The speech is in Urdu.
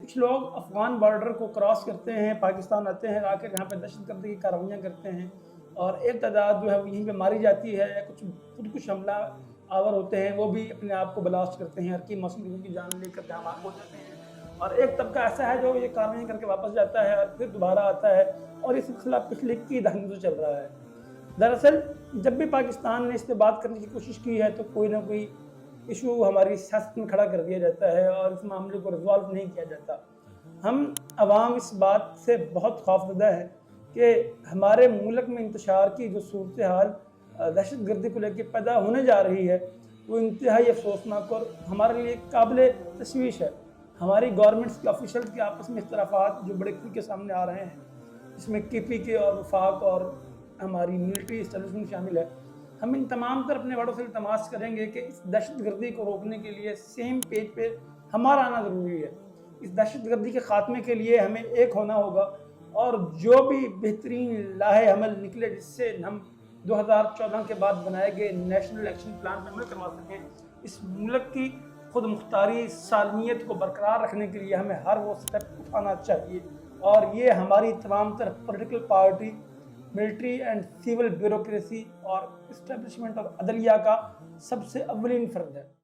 کچھ لوگ افغان بارڈر کو کراس کرتے ہیں، پاکستان آتے ہیں، آ کر یہاں پہ دہشت گردی کی کارروائیاں کرتے ہیں اور ایک تعداد جو ہے وہ یہیں پہ ماری جاتی ہے، کچھ خود کش حملہ آور ہوتے ہیں، وہ بھی اپنے آپ کو بلاسٹ کرتے ہیں، ہر کی معصوم لوگوں کی جان لے کر کے ہلاک ہو جاتے ہیں، اور ایک طبقہ ایسا ہے جو یہ کارروائیاں کر کے واپس جاتا ہے اور پھر دوبارہ آتا ہے، اور یہ سلسلہ پچھلے کی دہائیوں سے چل رہا ہے۔ دراصل جب بھی پاکستان نے اس پہ بات کرنے کی کوشش کی ہے تو کوئی نہ کوئی ایشو ہماری سیاست میں کھڑا کر دیا جاتا ہے اور اس معاملے کو ریزالو نہیں کیا جاتا۔ ہم عوام اس بات سے بہت خوفزدہ ہے کہ ہمارے ملک میں انتشار کی جو صورتحال دہشت گردی کو لے کے پیدا ہونے جا رہی ہے وہ انتہائی افسوسناک اور ہمارے لیے قابل تشویش ہے۔ ہماری گورنمنٹس کے آفیشلز کے آپس میں اختلافات جو بڑے کھل کے سامنے آ رہے ہیں، اس میں کے پی کے اور وفاق اور ہماری ملٹری اسٹیبلشمنٹ شامل ہے۔ ہم ان تمام تر اپنے بڑوں سے التماس کریں گے کہ اس دہشت گردی کو روکنے کے لیے سیم پیج پہ ہمارا آنا ضروری ہے۔ اس دہشت گردی کے خاتمے کے لیے ہمیں ایک ہونا ہوگا اور جو بھی بہترین لاہے عمل نکلے جس سے ہم 2014 کے بعد بنائے گئے نیشنل ایکشن پلان پر عمل کروا سکیں، اس ملک کی خود مختاری سالمیت کو برقرار رکھنے کے لیے ہمیں ہر وہ سٹیپ اٹھانا چاہیے، اور یہ ہماری تمام تر political party, military and civil bureaucracy اور اسٹیبلشمنٹ اور عدلیہ کا سب سے اولین فرض ہے۔